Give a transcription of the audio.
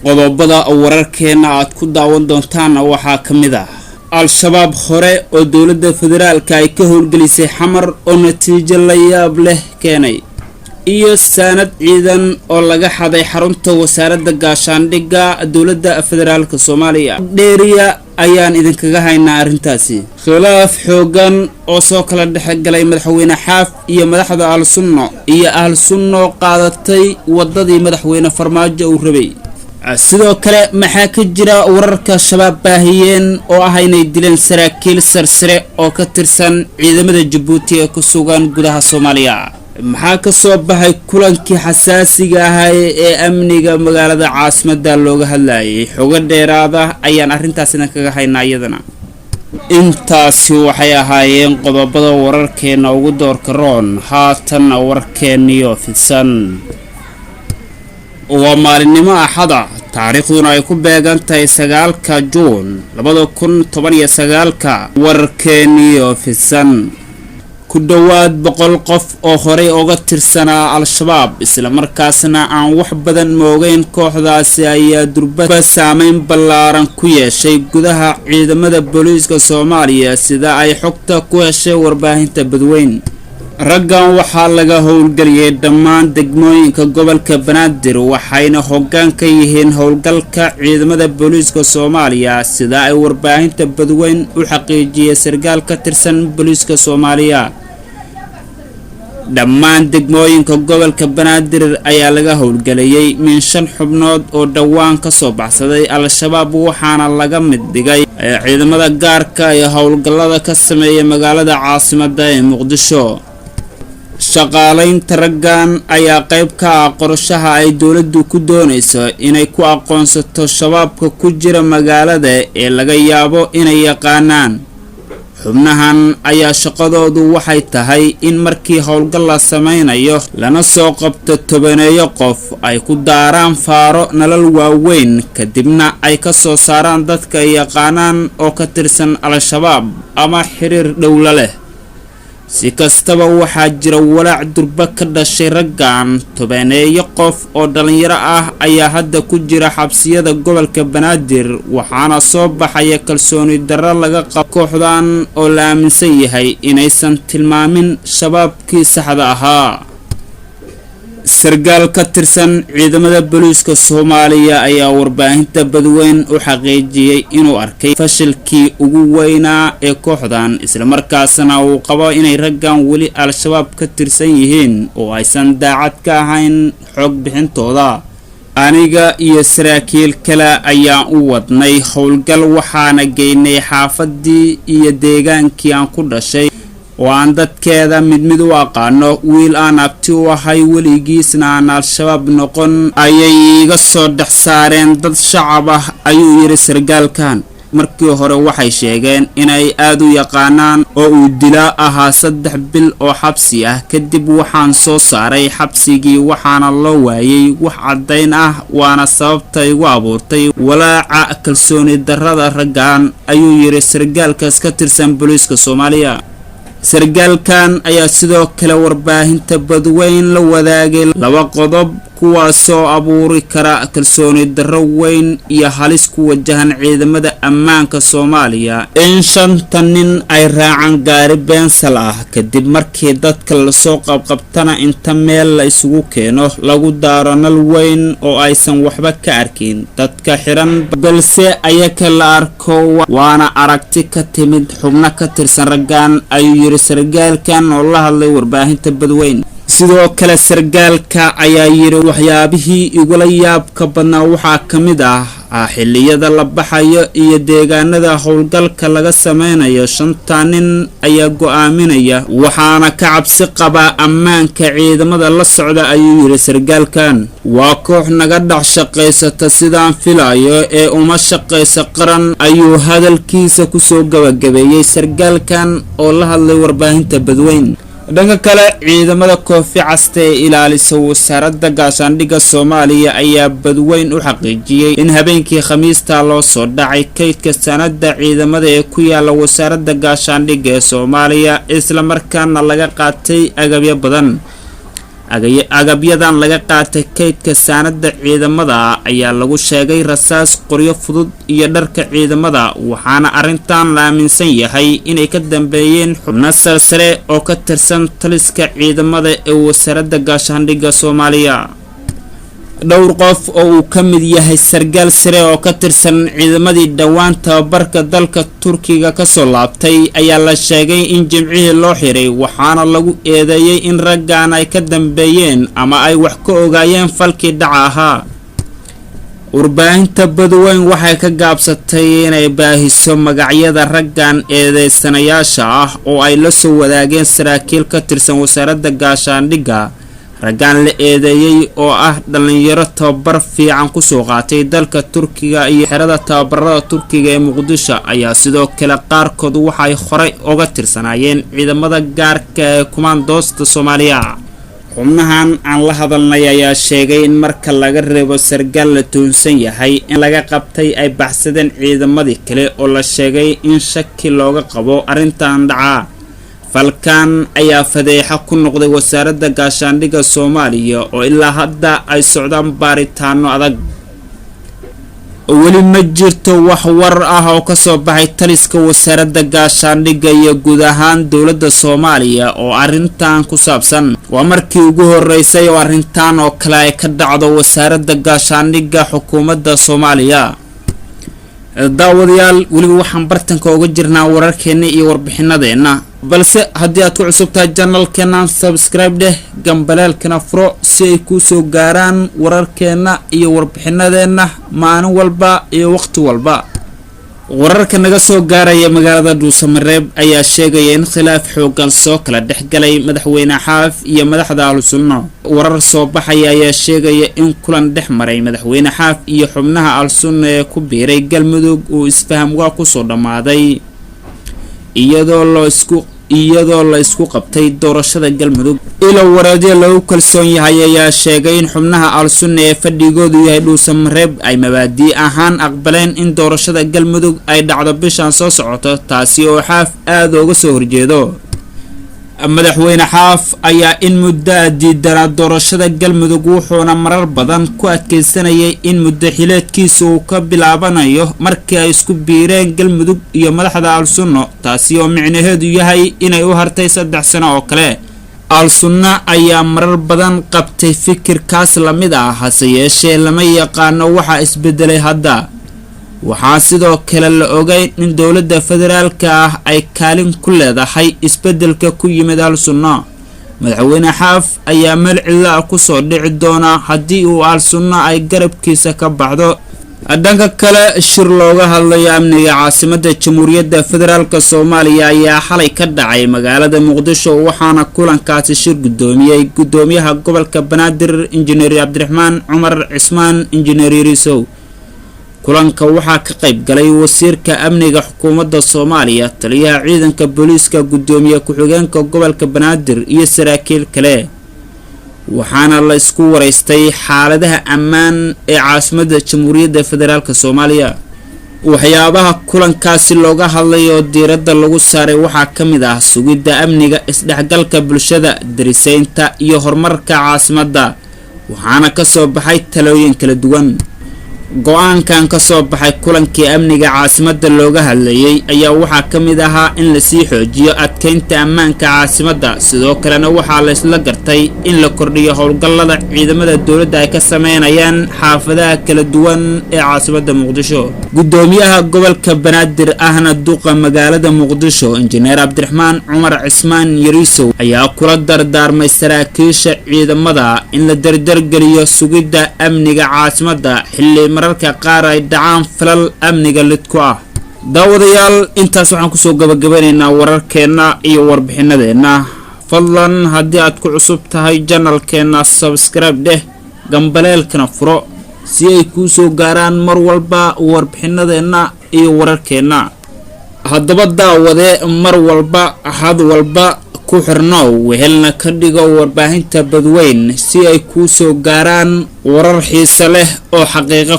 qodobada wararkeena aad ku daawan doontaan waxaa kamid ah al-shabaab hore oo dawladda federaalka ay ka howlgelisay xamar oo natiijo la yaab leh keenay iyo saanad ciidan oo laga xaday xarunta wasaaradda gaashaandhigga dawladda federaalka Soomaaliya dheeriya ayaan idinkaga haynaa arintaasi khilaaf xoogan oo soo kala dhaxgalay madaxweyne xaaf iyo madaxda al-sunno qaadatay wadadii madaxweyne Farmaajo uu rabay sidoo kale maxaa ka jira wararka shabaab baahiyeen oo ah inay dileen saraakiil sarsare oo ka tirsan ciidamada Djibouti ee ku sugan gudaha Soomaaliya maxaa ka soo baxay kulankii xasaasiga ah ee amniga magaalada caasimadda looga hadlayay xogo dheeraada ayaan arintaasina kaga haynaa iyadana intaasi waxay ahaayeen qodobada wararkeena ugu doorka roon haatan wararkeeniyo fidsan waa maalinimo axada taariikhduna ay ku beegan tahay 9ka Juun 2019 wararkeeniyo fidsan ku dhawaad 100 qof oo horey uga tirsanaa al-shabaab isla markaasna aan wax badan moogeyn kooxdaasi ayaa durba saameyn ballaaran ku yeeshay gudaha ciidamada booliiska Soomaaliya sida ay xogta ku heshay warbaahinta badweyn raggan waxaa laga howlgeliyay dhammaan degmooyinka gobolka Banaadir waxayna hoggaan ka yihiin howlgalka ciidamada booliiska Soomaaliya sida ay warbaahinta badweyn u xaqiijiyay sargaal ka tirsan booliiska Soomaaliya dhammaan degmooyinka gobolka Banaadir ayaa laga howlgeliyay min 5 xubnood oo dhawaan ka soo baxsaday al-shabaab waxaana laga mid dhigay ciidamada gaarka ee howlgallada ka sameeyay magaalada caasimadda ee Muqdisho shaqaalaynta raggan ayaa qayb ka ah qorshaha ay dawladdu ku doonayso inay ku aqoonsato shabaabka ku jira magaalada ee laga yaabo inay yaqaanaan xubnahan ayaa shaqadoodu waxay tahay in markii howlgal la sameynayo lana soo qabto tobaneeyo qof ay ku daaraan faaro nalal waaweyn kadibna ay ka soo saaraan dadka yaqaanaan oo ka tirsan al-shabaab ama xiriir dhowla leh si kastaba waxaa jira walaac durba ka dhashay raggan tobaneeyo qof oo dhalinyaro ah ayaa hadda ku jira xabsiyada gobolka Banaadir waxaana soo baxaya kalsooni darro laga qabo kooxdan oo la aaminsan yahay inaysan tilmaamin shabaabkii saxda ahaa sargaal ka tirsan ciidamada booliiska Soomaaliya ayaa warbaahinta badweyn u xaqiijiyay inuu arkay fashilkii ugu weynaa ee kooxdan isla markaasna uu qabo inay raggan wali al-shabaab ka tirsan yihiin oo aysan daacad ka ahayn xog bixintooda aniga iyo saraakiil kale ayaa u wadnay howlgal waxaana geynay xaafadii iyo deegaankii aan ku dhashay waan dadkeeda mid u aqaano wiil aan abti u ahay weligiisna aan al-shabaab noqon ayay iga soo dhex saareen dad shacab ah ayuu yiri sargaalkan markii hore waxay sheegeen inay aad u yaqaanaan oo uu dilaa ahaa 3 bil oo xabsi ah kadib waxaan soo saaray xabsigii waxaana loo waayay wax cadayn ah waana sababta igu abuurtay walaaca kalsooni darrada raggan ayuu yiri sargaalkaas ka tirsan booliiska Soomaaliya sargaalkan ayaa sidoo kale warbaahinta badweyn la wadaagay 2 qodob kuwaasoo abuuri kara kalsooni darro weyn iyo halis ku wajahan ciidamada ammaanka Soomaaliya in 5 nin ay raacaan gaari beensal ah kadib markii dadka la soo qabqabtana inta meel la isugu keeno lagu daaro nal weyn oo aysan waxba ka arkin dadka xiran balse ayaka la arko waana aragti ka timid xubno ka tirsan raggan ayuu yiri sargaalkan oo la hadlay warbaahinta badweyn sidoo kale sargaalka ayaa yiri waxyaabihii igula yaabka badnaa waxaa kamid ah xilliyada la baxayo iyo deegaanada howlgalka laga sameynayo 5 nin ayaa go'aaminaya waxaana ka cabsi qaba ammaanka ciidamada la socda ayuu yiri sargaalkan waa koox naga dhax shaqeysata sidaan filayo ee uma shaqeysa qaran ayuu hadalkiisa ku soo gabagabeeyay sargaalkan oo la hadlay warbaahinta badweyn dhanka kale ciidamada koofi caste ee ilaalisa wasaaradda gaashaandhigga Soomaaliya ayaa badweyn u xaqiijiyay in habeenkii Khamiista loo soo dhacay kaydka sanadda ciidamada ee ku yaala wasaaradda gaashaandhigga ee Soomaaliya isla markaana laga qaatay agabyo badan agabyadan laga qaatay kaydka saanada ciidamada ayaa lagu sheegay rasaas, qoryo fudud iyo dharka ciidamada, waxaana arintan la aaminsan yahay inay ka dambeeyeen xubno sare oo ka tirsan taliska ciidamada ee wasaaradda gaashaandhigga Soomaaliya. dhowr qof oo uu ka mid yahay sargaal sare oo ka tirsan ciidamadii dhawaan tababarka dalka Turkiga ka soo laabtay ayaa la sheegay in jimcihii loo xiray, waxaana lagu eedeeyay in raggan ay ka dambeeyeen ama ay wax ka ogaayeen falkii dhaca ahaa. warbaahinta Badweyn waxay ka gaabsatay inay baahiso magacyada raggan eedeysanayaasha ah oo ay la soo wadaageen saraakiil ka tirsan wasaaradda gaashaandhigga. raggan la eedeeyay oo ah dhalinyaro tababar fiican ku soo qaatay dalka Turkiga iyo xerada tababarada Turkiga ee Muqdisho ayaa sidoo kale qaarkood waxay horay uga tirsanaayeen ciidamada gaarka ee kumaandoosta Soomaaliya. xubnahan aan la hadalnay ayaa sheegay in marka laga reebo sargaal la toonsan yahay in laga qabtay ay baxsadeen ciidamadii kale oo la sheegay in shaki looga qabo arintan dhaca. falkan ayaa fadeexa ku noqday wasaaradda gaashaandhigga Soomaaliya oo ilaa hadda ay socdaan baaritaano adag. weli ma jirto wax war ah oo ka soo baxay taliska wasaaradda gaashaandhigga iyo guud ahaan dowladda Soomaaliya oo arintan ku saabsan. waa markii ugu horeysay oo arintan oo kale ay ka dhacdo wasaaradda gaashaandhigga xukuumadda Soomaaliya. daawadayaal weli waxaan bartanka uga jirnaa wararkeena iyo warbixinadeena, balse haddii aad ku cusub tahay channelkeena subscribe dheh, gambaleelkana furo si ay ku soo gaaraan wararkeena iyo warbixinadeena maalin walba iyo waqti walba. wararka naga soo gaaraya magaalada Dhuusamareeb ayaa sheegaya in khilaaf xoogan soo kala dhexgalay madaxweyne Xaaf iyo madaxda Al-Sunno. warar soo baxaya ayaa sheegaya in kulan dhex maray madaxweyne Xaaf iyo xubnaha Al-Sunno ee ku biiray Galmudug uu isfaham waa ku soo dhamaaday iyadoo la isku qabtay doorashada Galmudug. ilo wareedyo lagu kalsoon yahay ayaa sheegay in xubnaha Al-Sunno ee fadhigoodu yahay Dhuusamareeb ay mabaadi ahaan aqbaleen in doorashada Galmudug ay dhacdo bishan soo socoto, taasi oo Xaaf aad uga soo horjeedo. madaxweyne Xaaf ayaa in muddo diidanaa doorashada Galmudug, wuxuuna marar badan ku adkeysanayay in muddo xileedkiisu uu ka bilaabanayo markii ay isku biireen Galmudug iyo madaxda Al-Sunno, taasi oo micnaheedu yahay inay u hartay 3 sano oo kale. Al-Sunno ayaa marar badan qabtay fikirkaas la mid ah, hase yeeshee lama yaqaano waxa isbedelay hadda. waxaa sidoo kale la ogay in dowladda federaalka ah ay kaalin ku leedahay isbedelka ku yimid Al-Sunno. madaxweyne Xaaf ayaa meel cidla ku soo dhici doona haddii uu Al-Sunno ay garabkiisa ka baxdo. dhanka kale, shir looga hadlayo amniga caasimadda Jamhuuriyadda Federaalka Soomaaliya ayaa xalay ka dhacay magaalada Muqdisho, waxaana kulankaasi shir gudoomiyay gudoomiyaha gobolka Banaadir Injineer Cabdiraxmaan Cumar Cismaan Injineer Yarisow. kulanka waxaa ka qayb galay wasiirka amniga xukuumadda Soomaaliya, taliyaha ciidanka booliiska, gudoomiye ku-xigeenka gobolka Banaadir iyo saraakiil kale. waxaana la isku wareystay xaaladaha ammaan ee caasimadda Jamhuuriyadda Federaalka Soomaaliya. waxyaabaha kulankaasi looga hadlay oo diiradda lagu saaray waxaa ka mid ah sugidda amniga, isdhexgalka bulshada, darisaynta iyo horumarka caasimadda, waxaana ka soo baxay talooyin kala duwan. go'aankan ka soo baxay kulankii amniga caasimadda looga hadlayay ayaa waxaa ka mid ahaa in la sii xoojiyo adkeynta ammaanka caasimadda, sidoo kalena waxaa la isla gartay in la kordhiyo howlgallada ciidamada dowladda ay ka sameynayaan xaafadaha kala duwan ee caasimadda Muqdisho. gudoomiyaha gobolka Banaadir ahna duqa magaalada Muqdisho Injineer Cabdiraxmaan Cumar Cismaan Yarisow ayaa kula dardaarmay saraakiisha ciidamada in la dardargeliyo sugidda amniga caasimadda xilli mararka qaar ay dhacaan falal amniga lid ku ah. daawadayaal intaas waxaan ku soo gabagabaynaynaa wararkeena iyo warbixinadeena. fadlan haddii aad ku cusub tahay channelkeena subscribe dheh, gambaleelkana furo si ay ku soo gaaraan mar walba warbixinadeena iyo wararkeena. haddaba daawade, mar walba had walba ku xirnow wehelna ka dhigo warbaahinta Badweyn si ay ku soo gaaraan warar xiiso leh oo xaqiiqo